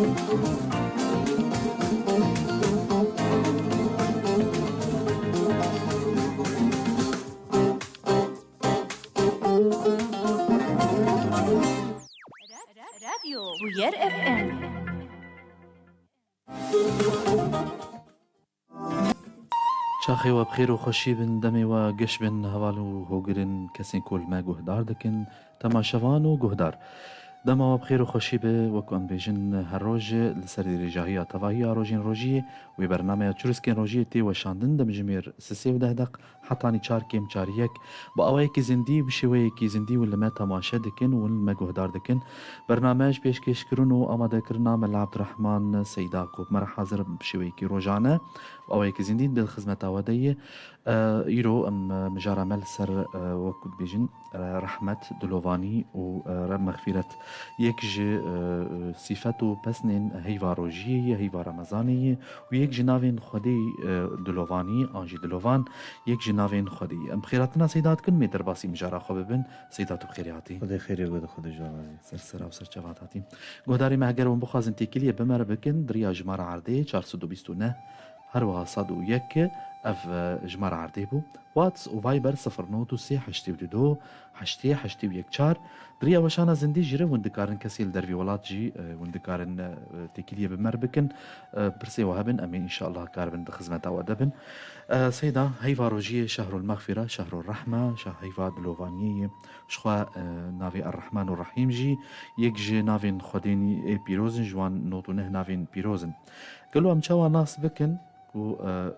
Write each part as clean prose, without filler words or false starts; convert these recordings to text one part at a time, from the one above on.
راديو بوير اف ام. شاخي وبخير وخشي بن دمي وقش بن هوالو هوگرن كسين كل ما جهدار دكن تماشوان وجهدار دما وبخير وخشي به وكم بيجن هالروج لسردي رجاهية طباهية روجين روجية وبرنامج تشرسكين روجية تي وشاندن دم جمير سسي ودهدق حطاني چار كيم چاريك بأوي كي زندي بشوي كي زندي ولا ما تماشا دكن ولا ما جهدار دكن برنامج بيش كيش كرونو أما ذكرنا من عبد الرحمن سيدا كوب مرة حاضر بشوي كي روجانا وأوي كي زندي بالخدمة ودية يرو ام مجارة ملسر وكد بيجن رحمة دلوفاني ومغفرة يكج صفاتو بسنين هيفا روجية هيفا رمضانية ويكج نافين خدي دلوفاني انجي دلوفان يكج نافين خدي بخيراتنا سيدات كن ميتر باسي مجارة خببن سيداتو بخيرياتي خدي خيري وقد خدي جوازي سرسرا وسر جواتاتي قداري مهجر ونبخازن تيكيلية بمر بكن دريا جمار عردي 429 هروها صادو يك اف جمار عردي بو واتس وفايبر 09 82 حشتي حشتي ويك چار دريا وشانا زندي جيره وندكارن كسيل درفي ولات جي وندكارن تيكيلية بمر بكن برسي وهبن امين ان شاء الله كاربن بخزمتا ودبن سيدا هيفا روجيه شهر المغفرة شهر الرحمة شهر هيفا دلوفانية شخوا نافي الرحمن الرحيم جي يك جي نافين خديني اي بيروزن جوان نوتو نه نافين بيروزن قالوا ام چاوا ناس بكن و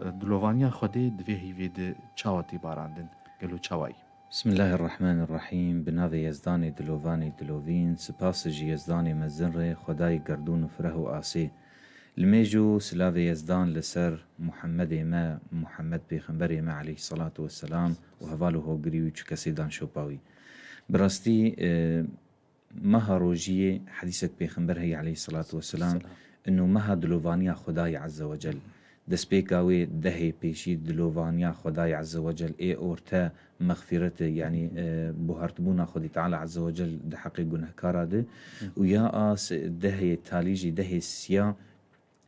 دلوفانيا خدي دوی هیوید چاواتی باراندن قالوا چاوای بسم الله الرحمن الرحيم بناوي يزداني دلوفاني دلوفين سپاس جي يزداني مزنري خداي گردون و فره و آسي الميجو سلاوي يزدان لسر محمد ما محمد بيخنبري ما عليه الصلاة والسلام وهوالو هو قريوي چو كسي دان شوباوي براستي مها روجيه حديثك بيخنبر هي عليه الصلاة والسلام انه مها دلوفانيا خداي عز وجل دسبيكاوي دهي بيشي دلوفانيا خداي عز وجل اي اورتا مغفرته يعني بوهرتبونا خدي تعالى عز وجل ده حقي گنهكارا ده ويا آس دهي تاليجي دهي سيا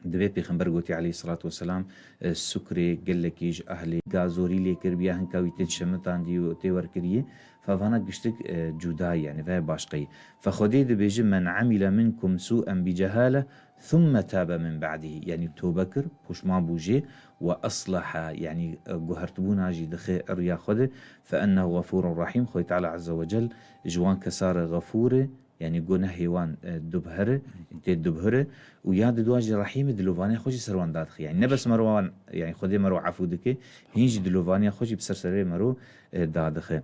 دبي بيخنبر قوتي عليه الصلاة والسلام السكري قلكيج أهلي غازوري لي كربيا هنكاوي تنشمتان ديو تيور كريه ففانا قشتك جوداي يعني فهي باشقي فخدي دبيجي من عمل منكم سوءا بجهالة ثم تاب من بعده يعني توبكر بوشما بوجي وأصلح يعني قهرتبونا جي دخي الريا خده فأنه غفور رحيم خوي تعالى عز وجل جوان كسار غفوره يعني قونه هيوان دبهره انت دبهره وياد دواجي رحيم دلوفانيا خوشي سروان دادخي يعني نبس مروان يعني خدي مرو عفو دكي هينجي دلوفانيا خوشي بسرسري مرو دادخي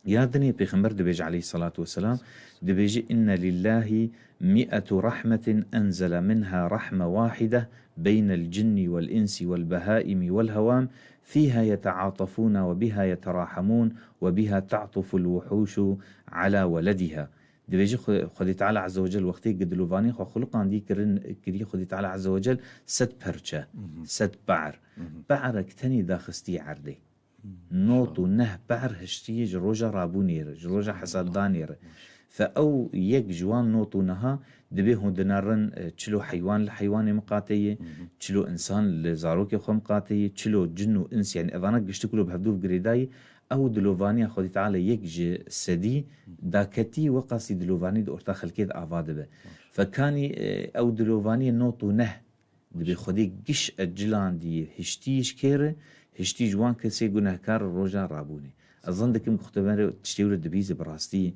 يادني بيخمبر دبيج عليه الصلاة والسلام دبيج إن لله 100 رحمة أنزل منها رحمة واحدة بين الجن والإنس والبهائم والهوام فيها يتعاطفون وبها يتراحمون وبها تعطف الوحوش على ولدها دبيجي خدي تعالى عز وجل وقتي قدلوفاني خو خلقان دي كري خدي تعالى عز وجل ست برشا ست بعر اكتني داخستي عردي نوتو نه بعر هشتي جروجا رابونير جروجا حسادانير فأو يك جوان نوتو نها دبيهو دنارن تشلو حيوان لحيوان مقاتية تشلو إنسان لزاروكي خو مقاتية تشلو جنو إنس يعني أذانا قشتكلو بهدوف قريداي او دلوفانيا خودي تعالى يكجي سدي داكتي وقاسي دلوفاني دورتا خلكيد آفاده به فكاني او دلوفاني نوتو نه دبي خودي قش اجلان دي هشتيش كيره هشتي جوان كسي گنهكار روجا رابوني اظن دكم مختبر تشتيور دبيز براستي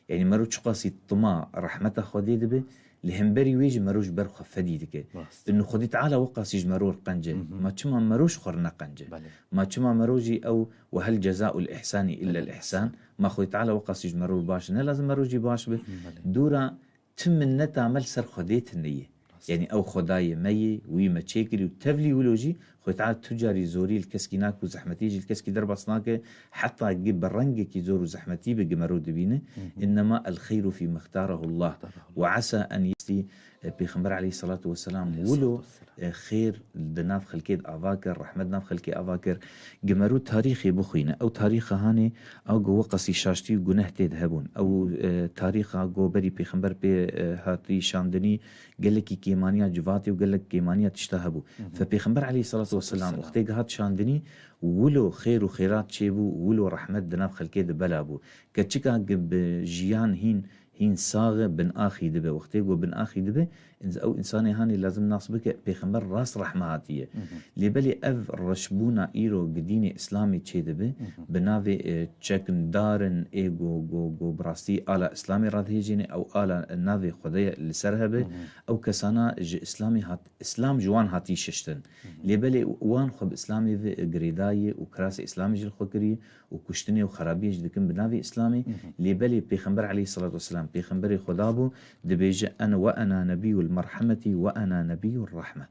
يعني مرو چقاسي طما رحمته خودي دبي لهمبري ويج مروش برخ فدي دكي انه خدي تعالى وقاسي جمرور قنجه ما تشما مروش خرنا قنجه ما تشما مروجي او وهل جزاء الاحسان الا الاحسان ما خدي تعالى وقاسي جمرور باش نه لازم مروجي باش به دورا تم النتا عمل سر خديت النيه يعني او خداي مي وي ما تشيكري وتفلي ولوجي خدي تعالى تجاري زوري الكسكيناك وزحمتيجي الكسكي درب اصناك حتى تجيب برنجك كي زور زحمتي بجمرود بينه انما الخير في مختاره الله وعسى ان يستي پیغمبر علیه الصلاة والسلام ولو خیر دناف خلکید آواکر رحمت ناف خلکی آواکر جمرو تاريخي بخوينه او تاريخ هاني او جو قصي شاشتي وجنه تيد هبون او تاريخ جو بري پیغمبر بي هاتي شاندني قال لك كيمانيا جواتي وقال لك كيمانيا تشتهبو فبيغمبر عليه الصلاة والسلام اختي هات شاندني ولو خير وخيرات شيبو ولو رحمت دناف خلكيد بلابو كتشكا قب جيان هين صاغ بن آخي دبه وقتي وبن آخي دبه او انساني هاني لازم ناصبك بيغمبر راس رحمة هاتيه لبلي اف رشبونا ايرو قديني اسلامي تشي دبه بنافي تشكن دارن ايغو جو براستي آلا اسلامي راد هيجيني او آلا نافي خدية لسرهبه او كسانا اسلامي هات اسلام جوان هاتي ششتن لبلي وان خب اسلامي في قريداي وكراسي اسلامي جل خكري وكشتني وخرابيش دكن بنافي اسلامي لبلي بيغمبر عليه الصلاة والسلام بيغمبري خدابو دبيج انا وانا نبي المرحمة وانا نبي الرحمة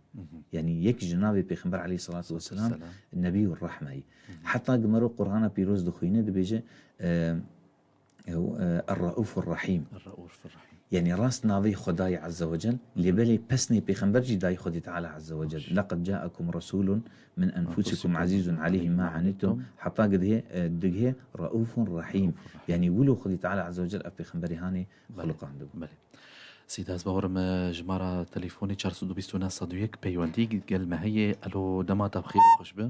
يعني يك جنابي بيغمبر عليه الصلاة والسلام النبي الرحمة حتى قمرو قرآن بيروز دخوينه دبيج الرؤوف الرحيم يعني راس ناظي خداي عز وجل لبلي بسني بيغمبر جداي خدي تعالى عز وجل لقد جاءكم رسول من أنفسكم عزيز عليه ما عنتم حتى قد هي دقه رؤوف رحيم يعني ولو خدي تعالى عز وجل بيغمبري هاني خلق عنده سيد أزبورم جمارة تليفوني 429 صدويك بيواندي قال ما هي ألو دمات بخير وخشبه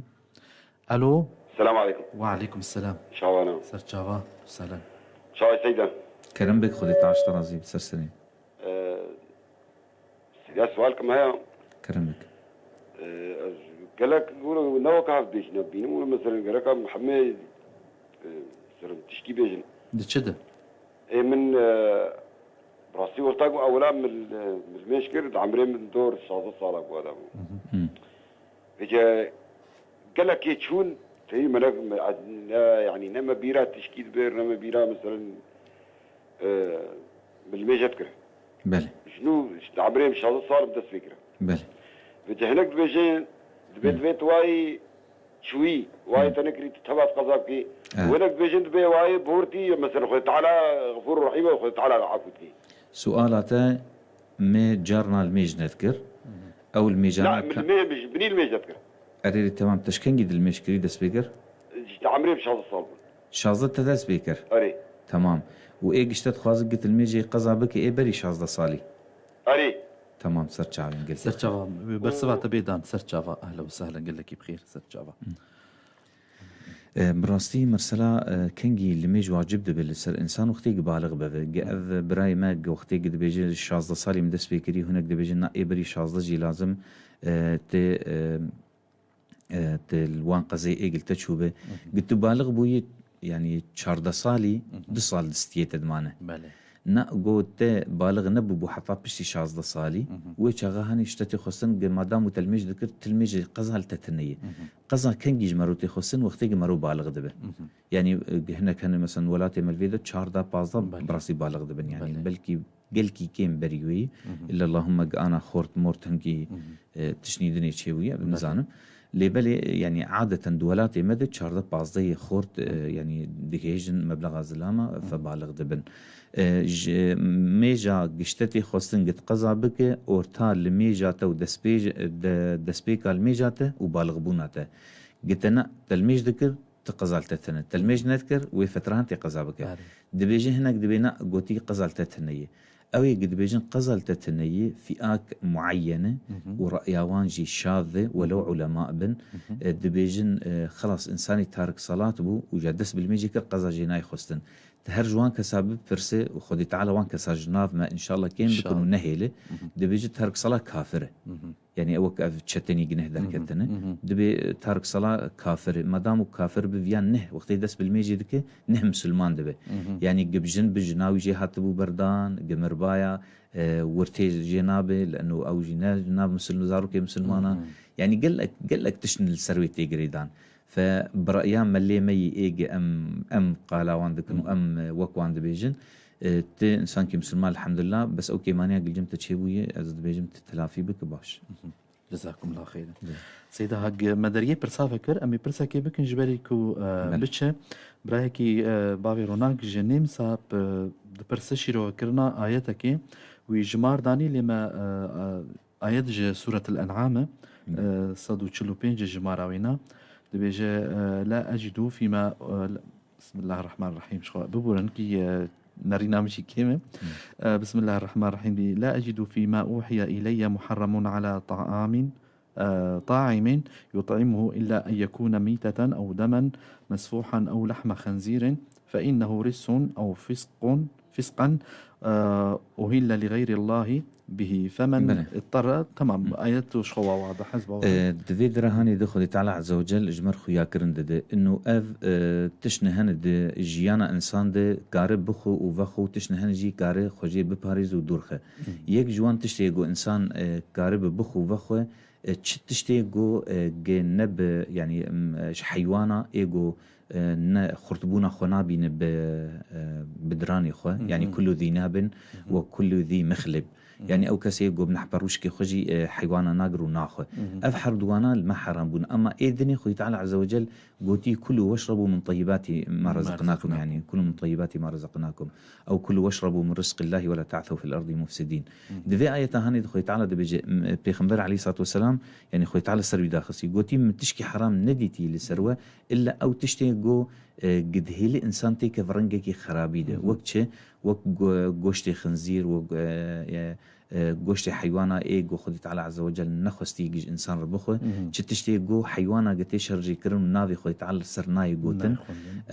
ألو السلام عليكم. وعليكم السلام. شاوانا سر شاوا سلام. شاوا سيدا. كرم بك خذي 12 ترازي بسرسني. سيدا سؤالكم هيا. كرم بك. قال لك يقولوا نو كاف بيش نبينه مثلا قال لك محمد سر تشكي بيجن. دشده. من براسي ورتاقوا أولا من المشكلة عمرين من دور شاطر صالح وهذا. فجأة قال لك يشون في مناق يعني نما بيرا تشكيل بير نما بيرا مثلا بالميجات كره. بله. شنو عمرين شاطر صالح بدس فكرة. بله. فجأة هناك بيجين دبيت واي شوي واي تنكري تتبعت قضاكي وهناك بيجين دبي واي بورتي مثلا خذ تعالى غفور رحيم وخذ تعالى عفوتي. سؤالاته ما جارنا الميج نذكر او الميجان لا بني الميج نذكر اريد تمام تشكنجي دل الميج كريد سبيكر عمري بشاز الصالب شازة تدا سبيكر اري تمام وايه قشتت خازق قلت الميج قضا بك ايه بري شازة صالي اري تمام سرچاوا قلت سرچاوا برسوا تبيدان سرچاوا اهلا وسهلا قال لك بخير سرچاوا براستي مرسلا كنجي لميج واجب دبل سر انسان وقتي بالغ بف براي ما وقتي قد بيجي 16 صالي من دس بيكري هناك دبيجي ناي بري 16 جي لازم ت الوان قزي اي قلت تشوبه قلت بالغ بوي يعني 14 صالي 2 صال دستيه دمانه بله نا قوت بالغ نبو بو حطا بشي 16 صالي ويشغا هاني اشتتي خصن ما دام تلميذ ذكر تلميذ قزا التتنيه قزا كان يج مروتي خصن وقتي مرو بالغ دبه يعني هنا كان مثلا ولاتي ملفيدا 4 15 براسي بالغ دبن يعني بلكي قلكي كيم بريوي الا اللهم انا خورت مورتنكي تشنيدني تشويه بمزانم لبلي يعني عادة دولاتي مدى 4 15 خورت يعني ديكيجن مبلغ زلامة فبالغ دبن ميجا قشتتي خصن قد قضا بك اورتال لميجاته دسبيكا الميجاته وبالغ بوناته قلتنا تلميج ذكر تقزال تتنه تلميج نذكر وفتران تقزا بك دبيجي هناك دبينا قوتي قزال تتنيه أوي قد بيجن قزل تتنية فئات معينة ورأيوان جي شاذة ولو علماء بن دبيجن خلاص إنساني تارك صلاة بو وجدس بالميجيكر قزل جيناي خستن تهرجوان كسبب فرسه وخدي تعالى وان كسر جناف ما إن شاء الله كين بكونوا نهيله دبيجي تارك صلاة كافرة يعني أوك تشتني جنه دركتنا دبي تارك صلاة كافر ما دام كافر بفيان نه وقت يدس بالميجي دك نه مسلمان دبي يعني جبجن بجناوي جهات بو بردان جمربايا ورتي جنابه لأنه أو جناب مسلم زارو كي مسلمانا يعني قال لك تشن السرويتي جريدان فبرأيان ملي مي إيجي أم قالا واندكن أم وكوان دبيجن تي إنسان كي مسلمان الحمد لله بس أوكي مانيا قل جمت تشيبوية أز دبيجم تتلافي بك باش جزاكم الله خير سيدة هاج مدرية برسا فكر أمي برسا كي بكن جباليكو بتشة برايكي بابي روناك جنيم ساب برسا شيرو كرنا آياتكي وجمار داني لما آيات سورة الأنعام صدو تشلو بينج جماراوينا دبيجة لا أجد فيما بسم الله الرحمن الرحيم شخوا ببورن كي نرينا مشي كيمة بسم الله الرحمن الرحيم لا أجد فيما أوحي إلي محرم على طاعم يطعمه إلا أن يكون ميتة أو دما مسفوحا أو لحم خنزير فإنه رجس أو فسقا أهل لغير الله به فمن اضطر. تمام آيات شخوا واضح حسب دفيد رهاني دخل تعالى عز وجل اجمر خويا كرند ده انه اف تشنهن ده جيانا انسان ده قارب بخو وفخو تشنهن جي قارب خوجي بباريز ودورخه يك جوان تشتيغو انسان قارب بخو وفخو تشتيغو جنب يعني حيوانا ايغو خرطبونا خنابي نب بدراني خو يعني كل ذي ناب وكل ذي مخلب يعني او كسي يقول بنحبروش كي خجي حيوانا ناقر وناخذ افحر دوانا ما حرام بون اما اذني خوي تعالى عز وجل قوتي كلوا واشربوا من طيبات ما رزقناكم يعني كلوا من طيبات ما رزقناكم او كلوا واشربوا من رزق الله ولا تعثوا في الارض مفسدين دي ايه هاني خوي تعالى بيجي بيغمبر عليه الصلاه والسلام يعني خوي تعالى سر بداخسي قوتي من تشكي حرام نديتي لسروه الا او تشتي جو قد هيلي انسان تيك فرنجكي خرابي ده وقت وقت قوشتي خنزير قوشتي حيوانا ايجو خدي تعالى عز وجل نخستي يجي انسان ربخه تشتي جو حيوانا قتي شرجي كرم نافي خدي تعالى سر ناي جوتن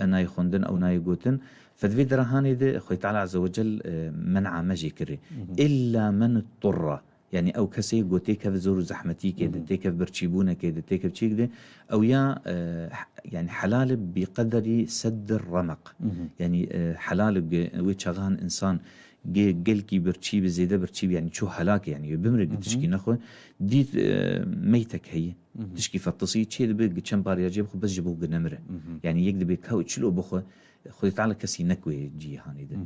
ناي خندن او ناي جوتن فذي درهاني ده خدي تعالى عز وجل منع مجي كري الا من اضطر يعني او كسي جو تيكف زور زحمتي كده تيكف برتشيبونه كده تيكف تشيك ده او يا يعني حلال بقدر سد الرمق يعني حلال ويتشغان انسان قلكي برتشيب زياده برتشيب يعني شو هلاك يعني بمرق تشكي نخو دي ميتك هي تشكي فتصي تشي بق كم بار يجيب بس جبو قنمره يعني يقدر بكاو تشلو بخو خذ تعالى كسي نكوي جي هاني ده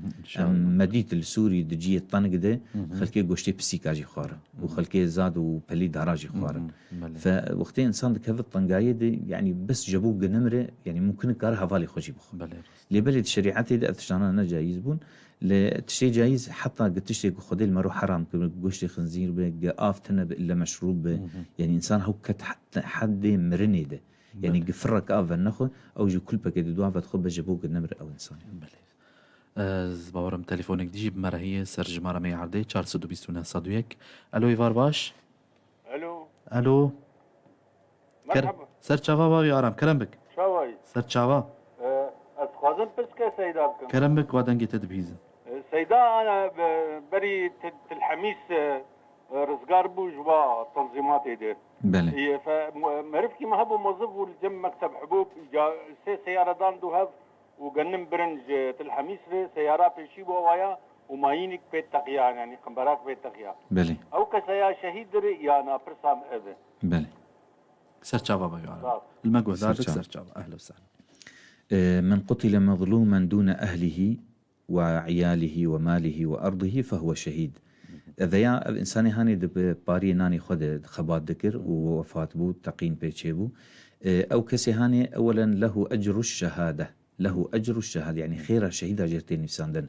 مديت السوري دجي الطنق ده خلكي قوشتي بسيكاجي خواره وخلكي زاد وبلي دراجي خواره فوقتين انسان كيف الطنقايه دي يعني بس جابوه قنمره يعني ممكن كارها فالي خوشي بخو لبلد شريعتي ده افتشانا انا جايز بون لتشتي جايز حتى قد تشتي خذي المرو حرام قوشتي خنزير بقى آفتنا الا مشروب يعني انسان هو كت حد مرني ده يعني قفرك آفا نخو أو جو كل باكي دو آفا تخو بجبوك النمر أو إنسان زباورم تليفونك ديجي بمرهية سرج مرة مي عردي 429 صدويك ألو إيفار باش ألو مرحبا سر چاوا باوی آرام کرم بک شاوي سر چاوا أتخاذن بس كسيدة بكم کرم بک وادنگی تدبیز سيدة أنا بري الحميس رزقار بوجوا تنظيماتي دي بله هي فمعرفكي ما هبو موظف والجم مكتب حبوب سيارة دان دو هاف وقنم برنج الحميس سيارات بيشيبوا ويا وماينك بيت تقيا يعني خمبراك بيت تقيا بله أو كسيا شهيد يانا برسام إذا بله سر چاوا باوی آرام المقوه دارك سر چاوا أهلا وسهلا من قتل مظلوما دون أهله وعياله وماله وأرضه فهو شهيد إذا يا الإنسان هاني دب باري ناني خد خبات ذكر ووفات بو تقين بيتشيبو أو كسي هاني أولا له أجر الشهادة يعني خير شهيدة جرتين نفساندن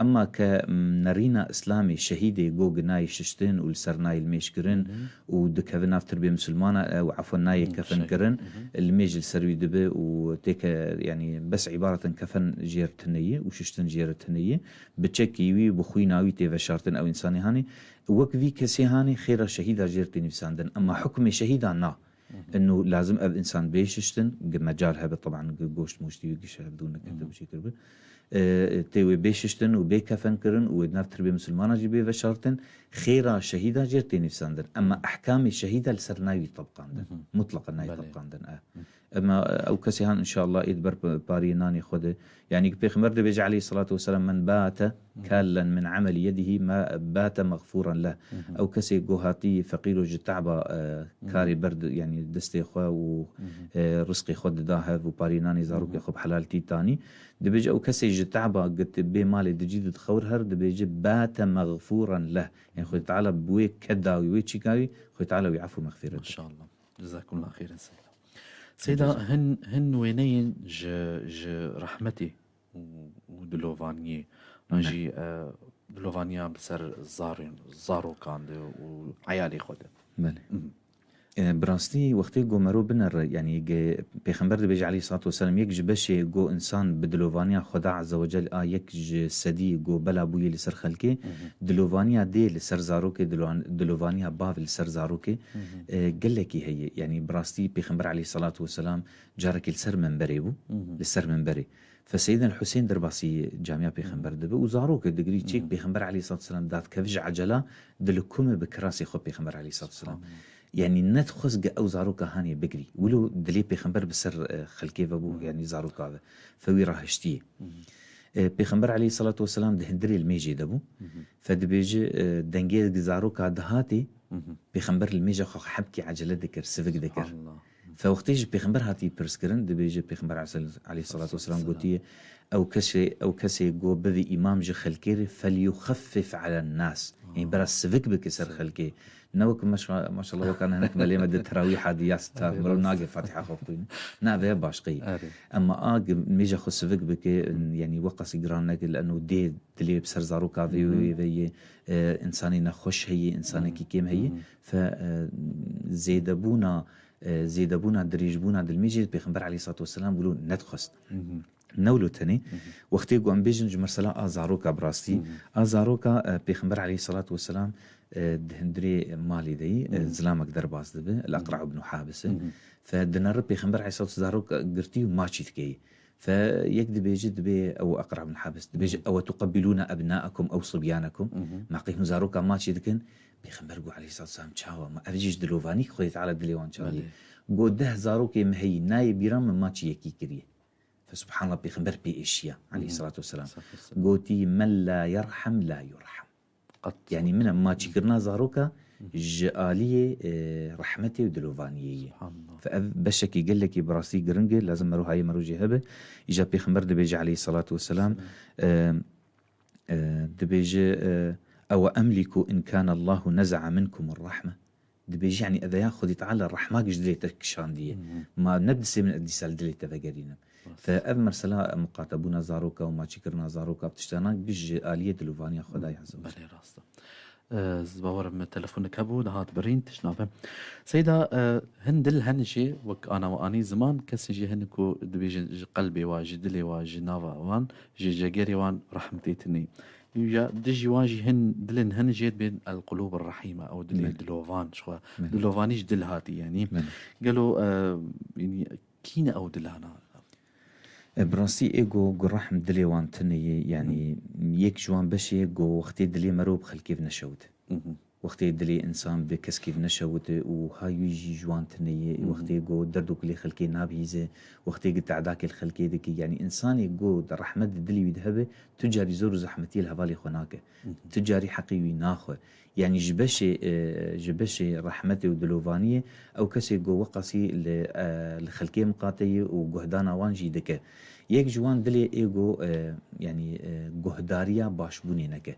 أما كنرينا إسلامي شهيدة جو جناي ششتين والسرناي الميشكرن ودكهذا نافتر بمسلمانة وعفوا ناي كفن كرن الميج السروي دبه وتيك يعني بس عبارة كفن جيرتنية وششتن جيرتنية بتشكيوي بخويناوي تيفشارتن أو إنساني هاني وكفي كسي هاني خير شهيدة جرتين نفساندن أما حكم شهيدة نا إنه لازم أب إنسان بيششتن مجال هذا طبعا جوشت مشتي وجيشه بدون كذا بشي كربه تيوي بيششتن وبيكفن كرن ونفتر بمسلمانة جيبي وشارتن خيرا شهيدة جرتي نفساندن أما أحكام الشهيدة لسرناوي طبقاندن مطلقا ناي طبقاندن أما أو كسيهان إن شاء الله إدبر باري ناني خده يعني بيخمر بيجي عليه الصلاة والسلام من بات كالا من عمل يده ما بات مغفورا له أو كسي جوهاتي فقير جتعبا كاري برد يعني دستي خوا ورزقي خد داهف وباري ناني زاروك يخب حلالتي تاني دبيجي أو كسي جتعبا قلت بي مالي دجيد تخور هر دبيجي بات مغفورا له يعني خوي تعالى بويك كداوي ويتشيكاوي خوي تعالى ويعفو مغفرة إن شاء الله جزاكم الله خيرا سيدا هن وينين ج رحمتي ودلوفاني نجي دلوفانيا بسر زارو كان وعيالي خده بله براستی وقتی گو مرو بنر یعنی پیغمبر بيجي عليه الصلاة والسلام یک جبشه گو انسان بدلوفانيا خدا عز وجل یک سدی گو بلا بوی لسر خلقه دلوفانيا دي لسر زاروكي دلوفانيا باف لسر زاروكي قال لك هي يعني براستی پیغمبر عليه الصلاة والسلام جارك لسر منبري بو لسر منبري فسيدنا الحسين درباسي جامعة بيخنبر دبه وزاروك دقري تشيك بيخنبر عليه الصلاة والسلام دات كفج عجلة دلكم بكراسي خو بيخنبر عليه الصلاة والسلام يعني ندخز أو زاروكا هاني بقري ولو دلي بيخنبر بسر خلكي بابو يعني زاروكا هذا فوي راهشتيه بيخنبر عليه الصلاة والسلام دهندري الميجي دبو فدبيجي دنجي زاروكا دهاتي بيخنبر الميجي خو حبكي عجلة ذكر سفك ذكر فوقتيج بيخنبر هاتي برسكرن دبيجي بيخنبر عليه الصلاة والسلام قلتيه أو كسي جو بذي إمام جي خلكيري فليخفف على الناس يعني برا سفك بكسر خلكي نوك ما شاء الله وكان هناك ملي مدة تراويح هذه ياستا مرو ناقي فاتحة خوفتين نابه باشقي أما ميجا خو سفك بك يعني وقصي جرانك لأنه دي دلي بسر زاروكا في إنساني نخش هي إنساني كيم هي فزيدبونا دريجبونا دلميجي بيخنبر عليه الصلاة والسلام بيقولوا ندخست نولو تاني وقتي قوم بيجن جمرسلا زاروكا براستي زاروكا بيخنبر عليه الصلاة والسلام دهندري مالي دي زلامك درباس دبه الأقرع بن حابس فدنر بيخنبر عليه الصلاة والسلام زاروكا قرتي وما تشيتكي فيكذب يجد بي أو أقرع بن حابس دبيج أو تقبلون أبناءكم أو صبيانكم ما قيهم زاروكا ما تشيتكن بيخنبرقو عليه الصلاة والسلام تشاوا ما أفجيش دلوفاني خوي تعالى دليوان تشاوي قو ده زاروكي مهي ناي بيرام ما تشي يكي كريه فسبحان الله بيخنبر بإشياء عليه الصلاة والسلام قوتي من لا يرحم لا يرحم يعني من ما تشكرنا زاروكا جالية رحمتي ودلوفانية فبشكي قال لك براسي قرنجي لازم مرو هاي مرو جهبه إجا بيخنبر دبيجي عليه الصلاة والسلام دبيجي أو أملك إن كان الله نزع منكم الرحمة دبيجي يعني إذا ياخذ تعالى الرحمة جدليتك شاندية ما نبدسي من أديسال دليت فقرينا فأذمر سلا مقاتبونا زاروكا وما تشكرنا زاروكا بتشتاناك بيج آلية دلوفانيا خداي عز وجل بلي راستا زباور من تلفونك هبو دهات برين تشنافه سيدا هندل هنشي وك أنا وأني زمان كسجي هنكو دبيج قلبي واجدلي واجنافا وان جيجيري وان رحمتيتني يوجا دجي واجي هن دلن هن جيت بين القلوب الرحيمة أو دلي دلوفان شو دلوفانيش دل هاتي يعني قالوا يعني كينا أو دلهانا براسي إيجو جرحم دلي وان تني يعني يك جوان بشي جو وقتي دلي مروب خلكي بنشوت وقتي دلي إنسان بكسكي بنشوت وهاي يجي جوان تني وقتي جو دردو كلي خلكي نابيزه وقتي قلت عداك الخلكي ذكي يعني إنساني جو در رحمة دلي ويذهبه تجاري زور زحمتي الهفالي خناك تجاري حقيقي ناخذ يعني جبشي رحمتي ودلوفانية أو كسي جو وقصي لخلكي مقاتي وجهدانا وانجي دكه يك جوان دلي إيجو يعني جهداريا باشبوني نكه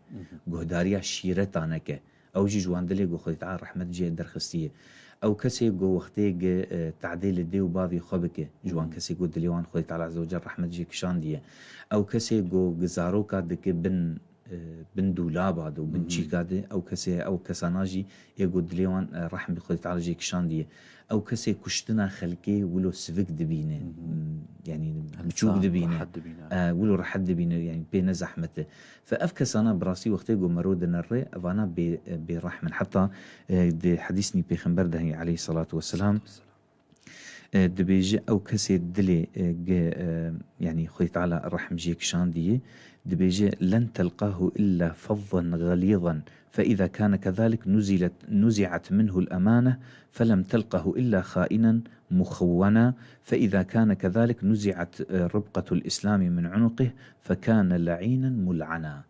جهداريا شيرتانك أو جي جوان دلي جو خدي تعال رحمة جي درخستية أو كسي جو وقتي تعديل الدي وبافي خبكه جوان كسي جو دليوان خدي تعال عز وجل رحمة جي كشاندية أو كسي جو جزاروكا دك بن دولابا دو بن تشيكاده أو كسي أو كساناجي يقول دليوان رحمة خدي تعال جي كشاندية أو كسي كشتنا خلكي ولو سفك دبينه يعني بتشوف دبينه ولو رح دبينه يعني بين زحمته فأفكس أنا براسي وقتي جو مرود نرى أنا برحمة حتى دي حديثني بيخنبر ده عليه الصلاة والسلام دبيجي أو كسي دلي يعني خدي تعالى الرحم جيك شاندية دبيجي لن تلقاه إلا فظا غليظا فإذا كان كذلك نزعت منه الأمانة فلم تلقه إلا خائنا مخونا فإذا كان كذلك نزعت ربقة الإسلام من عنقه فكان لعينا ملعنا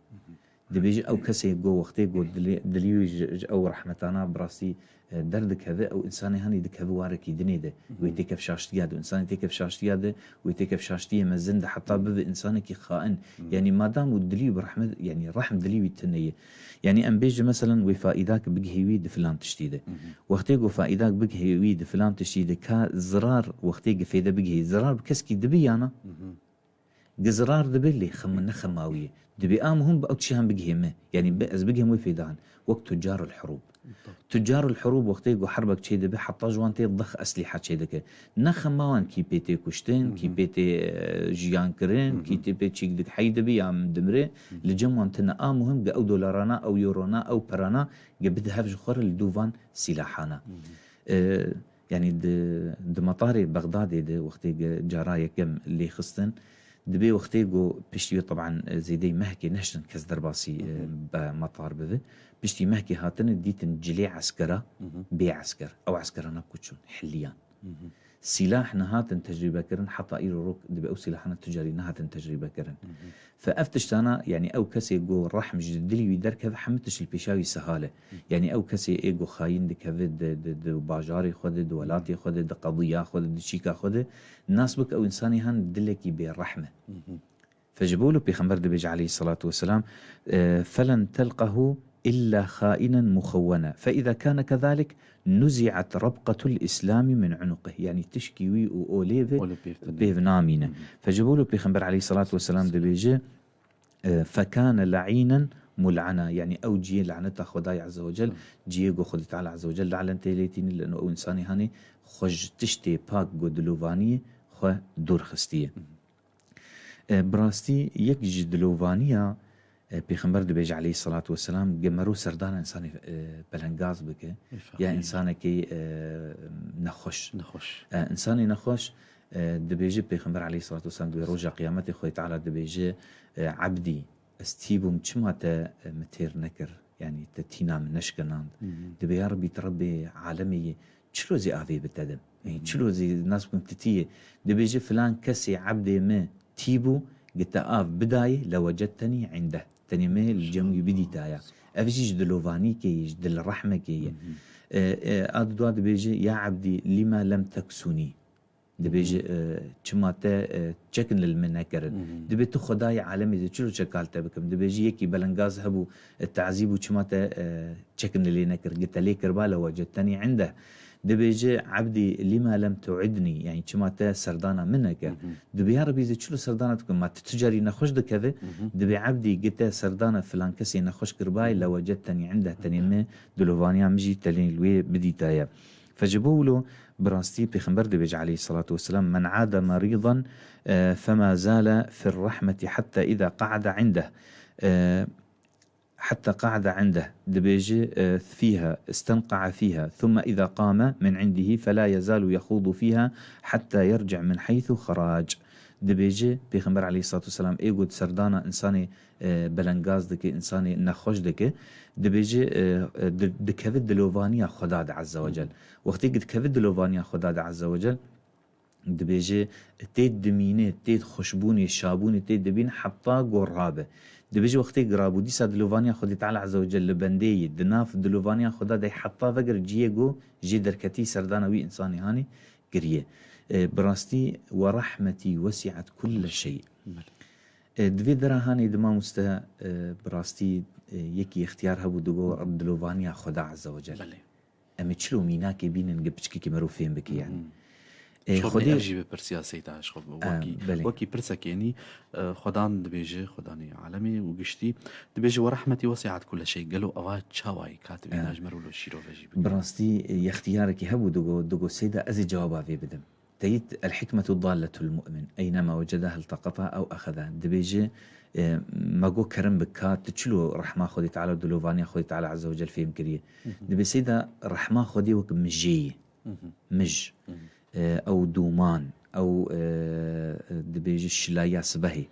دبيجي أو كسي جو وقتي جو دليوج أو رحمتانا براسي دردك هذا أو إنساني هاني دك هذا وارك يدنيده ويتكف شاشتياده إنساني يتكف شاشتياده ويتكف شاشتيه مزند حتى بذ إنساني كي خائن يعني ما دام الدليو برحمة يعني رحم دليو التنية يعني أم بيجي مثلا وفائداك بجهوي دفلان تشتيده وقتي جو فائداك بجهوي دفلان تشتيده كزرار وقتي جو فيدا بجهي زرار بكسكي دبي أنا جزرار دبلي خمنا خماوية دبي هم بأوتشيهم بجهمه يعني بأز بجهم ويفيدان وقت تجار الحروب تجار الحروب وقت يجو حربك شيء دبي حتى جوانتي ضخ أسلحة شيء دك نخماوان كي بيتي كشتين كي بيتي جيان كرين كي تبي تشيك دك حي دبي يام دمري لجمعان تنا مهم بأو دولارنا أو يورونا أو برانا جبده هفج خور الدوفان سلاحنا يعني د مطار بغداد ده وقت جرايا كم اللي خصن دبي وقت يجو بيشتي طبعا زيدي مهكي نشن كز درباسي بمطار بذ بيشتي مهكي هاتن ديتن جلي عسكرة بي عسكر أو عسكرنا كوتشون حليان سلاح نهاتن تجربة كرن حتى إيرو روك دبي أو سلاحنا التجاري نهاتن تجربة كرن فأفتشتانا يعني أو كسي جو رحم جدلي ويدر كذا حمتش البيشاوي سهالة يعني أو كسي إيجو خاين دكذا باجاري خذ دولاتي خذ قضية خذ شيكا خذ الناس بك أو إنساني هان دلكي بالرحمة فجبوله بيخمر دبيج عليه الصلاة والسلام فلن تلقه إلا خائنا مخونا فإذا كان كذلك نزعت ربقة الإسلام من عنقه يعني تشكيوي وأوليفي بيفنامينا فجبوله بيخمر عليه الصلاة والسلام دبيجي فكان لعينا ملعنا يعني أو جي لعنته خداي عز وجل جيجو خدي تعالى عز وجل لعن تيليتيني لأنه أو إنساني هاني خج تشتي باك جودلوفانية خو دور خستية براستي يك جدلوفانية بيخمر دبيج عليه الصلاة والسلام جمرو سردان إنساني بلنجاز بك يا إنساني كي نخش إنساني نخش دبيجي بيخمر عليه الصلاة والسلام دبي رجع قيامته خوي تعالى دبيجي عبدي استيبو متشمات متير نكر يعني تتينا من نشكناند دبي يا ربي تربي عالمي تشلو زي أفي بالتدم يعني تشلو زي الناس كنت تتيه دبيجي فلان كسي عبدي ما تيبو قلت بداية لوجدتني عنده تاني ما الجمع بدي تايا أفجي جدلوفاني كي جدل الرحمة كي أدو دبيجي يا عبدي لما لم تكسوني دبيجي چماته چكن للمنكرن دبي تو خداي عالمي زي چلو چكالته بكم دبيجي يكي بلنغاز هبو التعذيب وچماته چكن للنكر قلت لي كربالا وجدتني عنده دبيجي عبدي لما لم تعدني يعني چماته سردانا منك دبي يا ربي زي چلو سردانا تكون ما تتجاري نخش دكذا دبي عبدي قلت سردانا فلان كسي نخش كرباي لوجدتني عنده تنمي دلوفانيا مجي تلين الوي بديتايا فجبوا له براستي بيخمبر دبيج عليه الصلاة والسلام من عاد مريضا فما زال في الرحمة حتى إذا قعد عنده دبيج فيها استنقع فيها ثم إذا قام من عنده فلا يزال يخوض فيها حتى يرجع من حيث خراج دبيجي بيخمبر عليه الصلاة والسلام ايقود سردانا انساني بلنغاز دكي انساني نخوش دكي دبيجي دكفد دلوفانيا خداد عز وجل وقت قد كفد دلوفانيا خداد عز وجل دبيجي تيد دميني تيد خشبوني شابوني تيد دبين حتى قرابة دبيجي وقت قرابو دي سا دلوفانيا خدي تعالى عز وجل لبندي دناف دلوفانيا خداد حتى فقر جيجو جي دركتي سردانوي انساني هاني قريه براستي ورحمتي وسعت كل شيء دوی درهانی دما مسته براستي يكي اختيار هبو دقو دلوفانيا خدا عز وجل اما چلو ميناكي بينن قبچكي كي مروفين بكي يعني خودی ارجی به سیاسی تاش خب وکی پرسک یعنی خدان دبیجه خدانی عالمی و گشتی دبیجه و رحمتی وسعت كل شيء قالوا اوات چاوای کاتب ناجمرو لو شیرو وجی براستي اختيارك هبو دقو سيدا ازي جوابا في بدم تيت الحكمة ضالة المؤمن أينما وجدها التقطها أو أخذها دبيجي ما جو كرم بكات تشلو رحمة خدي تعالى دلوفانيا خدي تعالى عز وجل في مكرية دبي سيدا رحمة خدي وك مجي مج أو دومان أو دبيجي الشلايا سبهي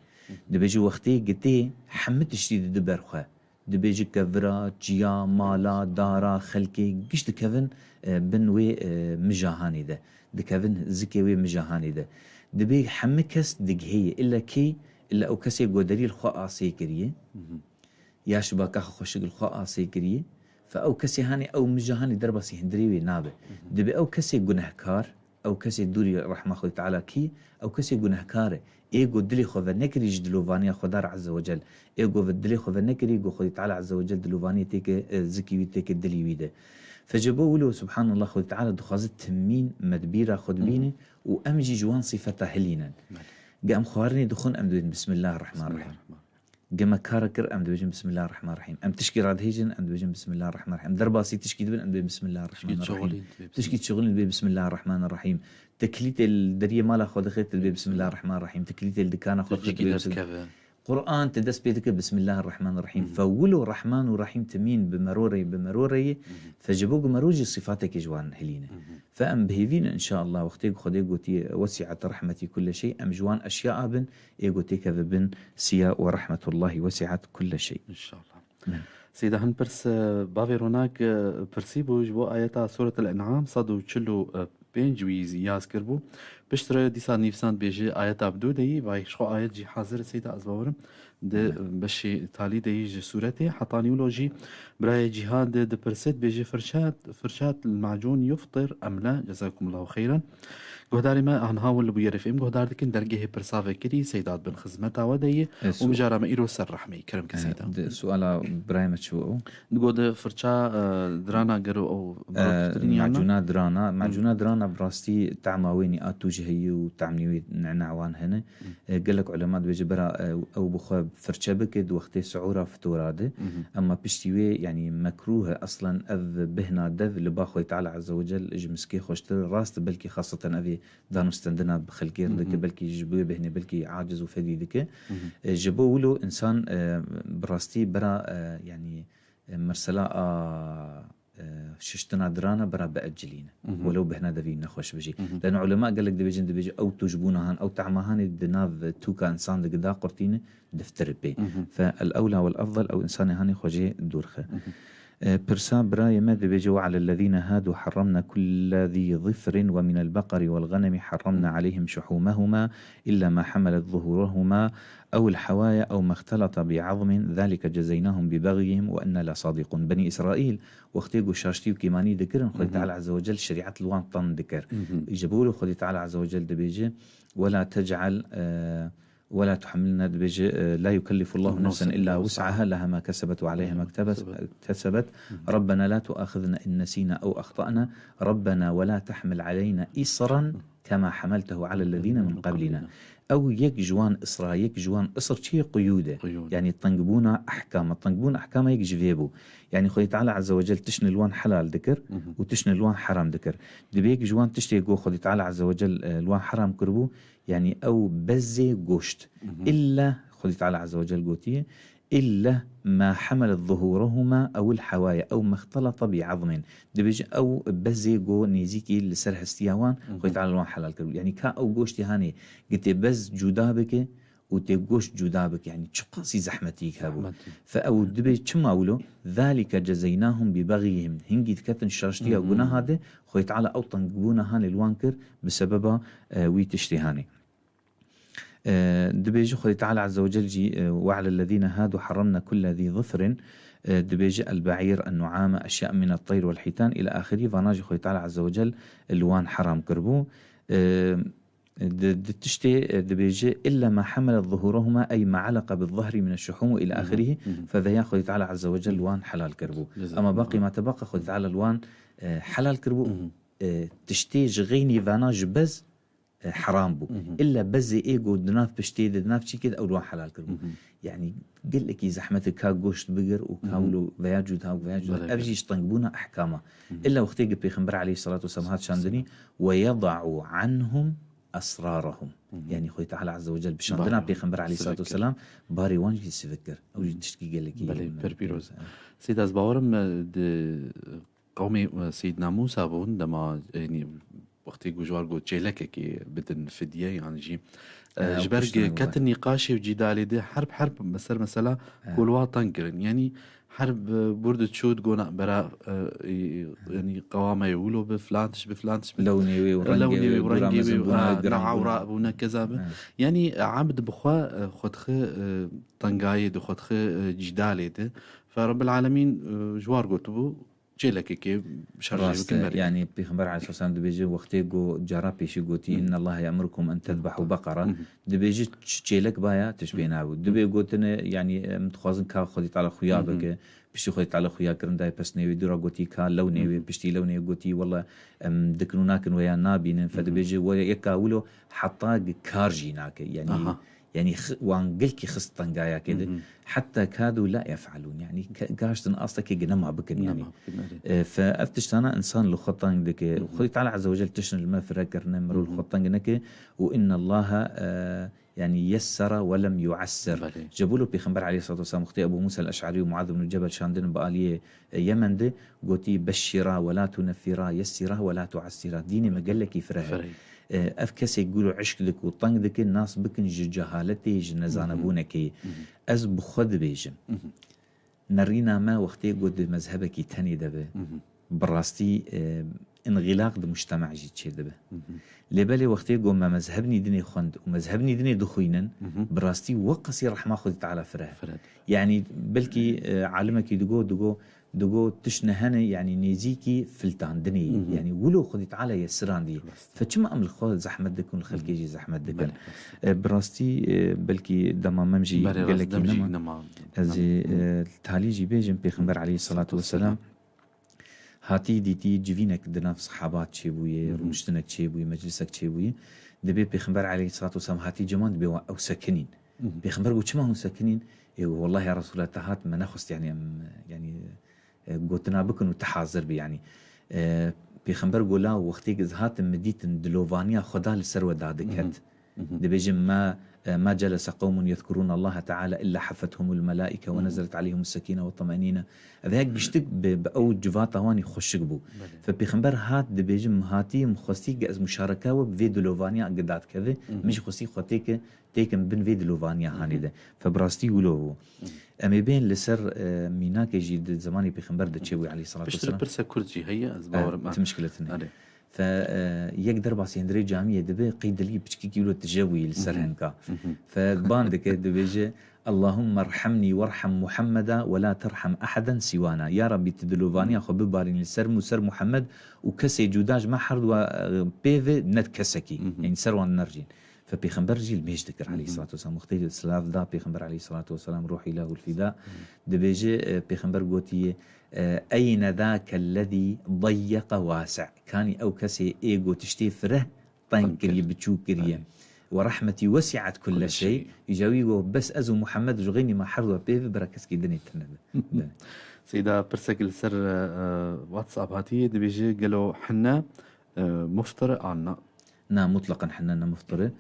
دبيجي وقتي قتي حمت شديد دبرخه دبيجي كفرا جيا مالا دارا خلكي قشت كفن بنوي مجاهاني ده دكافن زكيوي مجاهاني ده دبي حمكس دقهية إلا كي إلا أو كسي قدري الخاء سيكريه ياش باكا خوشق الخاء سيكريه فأو كسي هاني أو مجاهاني دربسي هندريوي نابه دبي أو كسي جنهكار أو كسي دوري رحمة الله تعالى كي أو كسي جنهكاره إيجو دلي خوذ نكري جدلوفانيا خدار عز وجل إيجو دلي خوذ نكري جو خذ تعالى عز وجل دلوفانيا تيك زكيوي تيك دلي ويده فجبوا له سبحان الله خذ تعالى دخازت تمين مدبيرة خذ بيني وأمجي جوان صفتها هلينا قام خوارني دخون أمدوين بسم الله الرحمن الرحيم جما كاركر ام دبيجن بسم الله الرحمن الرحيم ام تشكي راد هيجن ام دبيجن بسم الله الرحمن الرحيم درباسي تشكي دبن ام دبيجن بسم الله الرحمن الرحيم تشكي شغل بسم الله الرحمن الرحيم تكليت الدريه مالا خذ خيت بسم الله الرحمن الرحيم تكليت الدكانه خذ خيت قرآن تدس بيدك بسم الله الرحمن الرحيم فولو الرحمن الرحيم تمين بمروري فجبوك مروجي صفاتك جوان هلينه فأم بهيفين إن شاء الله وقتك خديك قوتي وسعت رحمتي كل شيء أم جوان أشياء بن إيقوتيك بن سيا ورحمة الله وسعت كل شيء إن شاء الله. سيدة هنبرس بافي روناك برسيبو جبو آياتا سورة الأنعام صدو تشلو بينجويز ياز كربو بشتر ديسا نيفسان بيجي آياتا بدو دي باي شخو آيات جي حاضر سيدة أزباورم ده بشي تالي دي جي سورتي حطاني ولوجي براي جهاد ده برسيت بيجي فرشات المعجون يفطر أم لا جزاكم الله خيرا گهداری ما هنهاول بيرفیم گهدار دکن درگه پرساوه کری سیداد بن خدمتا ودیه و مجارا ما ایرو سر رحمی کرم که سیدا سؤال برایم چو گود فرچا درانا گرو او معجونا درانا براستی تعماوینی آتو جهی و تعمنیوی نعنوان هنه قلق علماء بيجي برا او بخو فرچا بكد وقت سعورة فتوراده اما بشتيوي يعني مكروه اصلا اذ بهنا دذ لباخوي تعالى عز وجل اجمسكي خوشتر راست بلكي خاصة اذي دانو استندنا بخلقير دك بلكي جبوه بهني بلكي عاجز وفدي دك جبوه ولو انسان براستي برا يعني مرسلاء ششتنا درانا برا بأجلين ولو بهنا دبي نخوش بجي لأن علماء قال لك دبيجي أو تجبونهان أو تعماهان الدناف توكا إنسان دقدا قرتين دفتر بي فالأولى والأفضل أو إنسان هاني خوجي دورخه برسا براي ما دبيجي وعلى الذين هادوا حرمنا كل ذي ظفر ومن البقر والغنم حرمنا عليهم شحومهما إلا ما حملت ظهورهما أو الحوايا أو ما اختلط بعظم ذلك جزيناهم ببغيهم وأن لا صادق بني إسرائيل واختيقوا شاشتي وكيماني ذكر خذ تعالى عز وجل شريعة الوان طن ذكر يجبوا له خذ تعالى عز وجل دبيجي ولا تجعل ولا تحملنا دبيجي لا يكلف الله نفسا إلا وسعها لها ما كسبت وعليها ما اكتسبت ربنا لا تؤاخذنا إن نسينا أو أخطأنا ربنا ولا تحمل علينا إصرا كما حملته على الذين من قبلنا أو يك جوان إصرا يك جوان إصر شيء قيودة يعني تنقبونا أحكام يك جفيبو يعني خوي تعالى عز وجل تشن الوان حلال ذكر وتشن الوان حرام ذكر دبيك جوان تشتي جو خوي تعالى عز وجل الوان حرام كربو يعني أو بزي قشت إلا خوي تعالى عز وجل قوتيه إلا ما حملت ظهورهما أو الحوايا أو ما اختلط بعظم دبيج أو بزي جو نيزيكي لسرح استياوان خوي تعالى الوان حلال كربو يعني كا أو قشتي هاني قلت بز جدابك وتقوش جدابك يعني شقاسي زحمتيك هابو فأو دبي تشماولو ذلك جزيناهم ببغيهم هنجي تكتن شرشتيها وقنا هذا خوي تعالى أو تنقبونا هاني الوانكر بسبب ويتشتهاني دبيج خوي تعالى عز وجل جي وعلى الذين هادوا حرمنا كل ذي ظفر دبيج البعير النعامة أشياء من الطير والحيتان إلى آخره فناجي خوي تعالى عز وجل الوان حرام كربو تشتي دبيجي إلا ما حملت ظهورهما أي ما علق بالظهر من الشحوم إلى آخره فذا يأخذ تعالى عز وجل الوان حلال كربو أما باقي ما تبقى خذ تعالى الوان حلال كربو تشتي جغيني فاناج بز حرام بو إلا بز إيجو دناف بشتي دناف شي كده أو الوان حلال كربو يعني قل لك زحمتك كا قوشت بقر وكاولو فياجود هاو فياجود أبجيش طنقبونا أحكامه إلا وقتي بيخنبر عليه الصلاة والسلام هات شاندني ويضع عنهم أسرارهم يعني خوي تعالى عز وجل بشاندنا بيخنبر عليه الصلاة والسلام باري وانجي سفكر أو تشتكي قال لك بلي بربيروز سيد أزباورم قومي سيدنا موسى بون لما يعني وقتي جوار جو تشيلك كي بدن فدية يعني جي جبرج كات النقاش وجدال ده حرب مثلا كل واطن قرن يعني حرب برد تشود قونا برا يعني قوامة يقولوا بفلانتش لوني ورنجي ونعوراء ونكذا يعني عبد بخوا خدخ طنقايد وخدخ جدالي ده فرب العالمين جوار قوتبو جيلك كي بشرج يعني بيخبر على اساس انه بيجي وقت يجو جرابي شي قوتي ان الله يأمركم ان تذبحوا بقره دبيجي جيلك بايا تشبينا دبي قوتنا يعني متخازن كا خديت على خيابك بشتي خديت على خيا كرنداي بس نيوي دورا قوتي كا لوني بشتي لوني قوتي والله دكنوناك ويا نابين فدبيجي ويكا ولو حطاق كارجيناك يعني يعني وانقلكي خص طنقايا كده حتى كادوا لا يفعلون يعني قاشتن أصلك جنما بكن يعني فأفتشتنا إنسان لو خطان دك خذي تعالى عز وجل تشن المغفرة كرنا مرو الخطان جنك وإن الله يعني يسر ولم يعسر جابوا بيخنبر عليه الصلاة والسلام اختي أبو موسى الأشعري ومعاذ بن الجبل شاندن بقاليه يمن ده قوتي بشرا ولا تنفرا يسرا ولا تعسرا ديني مقلك يفرها أفكس يقولوا عشق لك وطنق ذك الناس بكن جهالتي جنزانبونك أز بخد بيجم نرينا ما وقتي قد مذهبك تاني دبه براستي انغلاق ده مجتمع جيت شي دبه لبالي وقتي قوم ما مذهبني دني خند ومذهبني دني دخوينا براستي وقصي رحمة خذ تعالى فرها يعني بلكي عالمك دقو تشنهنا يعني نيزيكي فلتان دني يعني ولو خذي تعالى يسران دي فكما أمل خذ زحمة دكون الخلق يجي زحمة دكون براستي بلكي دما ممجي قال لك نما أزي التاليجي بيجن بيخنبر عليه الصلاة والسلام هاتي ديتي جوينك دنا صحابات شيبويه رمشتنك شيبويه مجلسك شيبويه دبي بيخنبر عليه الصلاة والسلام هاتي جمان دبي أو سكنين بيخنبر قلت ما هم سكنين والله يا رسول الله تهات ما نخست يعني قلتنا بكن وتحاضر بي يعني بيخنبر قولا وقتي زهات مديت دلوفانيا خدا لسر ودادك دبيجم ما جلس قوم يذكرون الله تعالى إلا حفتهم الملائكة ونزلت عليهم السكينة والطمأنينة هيك بيشتك بأول جفاتا واني خشك بو فبيخنبر هات دبيجم هاتي مخصي جاز مشاركة وبفيدلوفانيا قدات كذا مش خصي خطيك تيكن بن فيدلوفانيا هاني ده فبراستي ولو أمي بين لسر ميناك يجي زماني بيخنبر دتشوي عليه الصلاة والسلام برسا كرجي هي أزباور مشكلتنا فيقدر بس يندري جامعة دبي قيد لي بشكي كيلو تجوي لسرهنكا فباندك دبيجي اللهم ارحمني وارحم محمدا ولا ترحم أحدا سوانا يا ربي تدلوفاني أخو ببارين لسر مسر محمد وكسي جوداج ما حرد وبيفي نت كسكي يعني سروان نرجين فبيخنبر جيل بيش ذكر عليه الصلاة والسلام مختلف السلاف دا بيخنبر عليه الصلاة والسلام روحي له الفداء دبيجي بيخنبر قوتي أين ذاك الذي ضيق واسع كاني أو كسي إيجو تشتي فره طنكري بتشوكريا ورحمتي وسعت كل شيء يجاويه بس أزو محمد جغيني ما حرضوا بيف بركسكي دني تنبه سيدا برسك لسر واتساب هاتي دبيجي قالوا حنا مفترق عنا نعم مطلقا حنا مفترض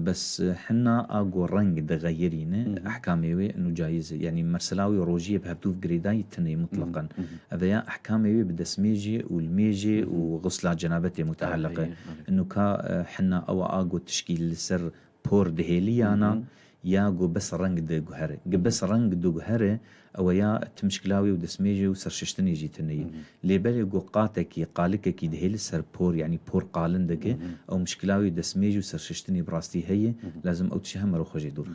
بس حنا اقو رنج دغيرين احكامي انه جايز يعني مرسلاوي روجيه بهبدوف جريداي تني مطلقا هذا احكامي بدسميجي والميجي وغسل جنابتي متعلقه انه كا حنا او اقو تشكيل السر بور دهيليانا يا جو بس رنج دغهره بس رنج دغهره او يا تمشكلاوي ودسميجي وسرششتني جيتني ليبل جو قاتك قالك كي دهيل سر بور يعني بور قالندك او مشكلاوي دسميجي وسرششتني براستي هي لازم او تشهم رو خوجي دور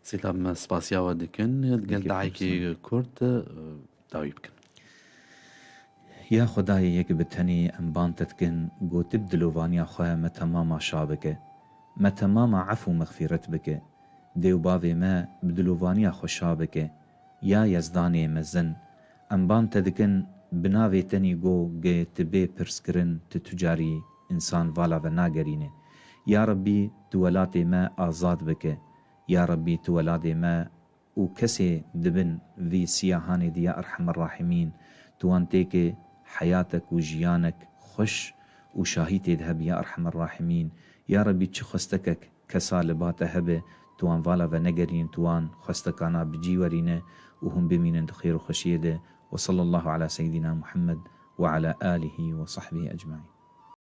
سيتام سباسيا ودكن قال دعيكي كورت داويبكن يا خداي يك بتهني انبان تتكن جو تبدلو فانيا خويا ما تماما شابك ما تماما عفو مغفرت بك ديو بافي ما بدلوفانيا خوشابك يا يزداني مزن انبان تدكن بناوي تني جو جي تبي برسكرن تتجاري انسان فالا وناغرينه يا ربي تولاتي ما آزاد بك يا ربي تولاتي ما وكسي دبن في سياهاني دي يا أرحم الراحمين توانتيك حياتك وجيانك خش وشاهيتي دهب يا أرحم الراحمين يا ربي تشخستكك كسالبات هبه توان فالا ونقرين توان خستكانا بجيورينه وهم بمين خير وخشيده وصلى الله على سيدنا محمد وعلى آله وصحبه أجمعين.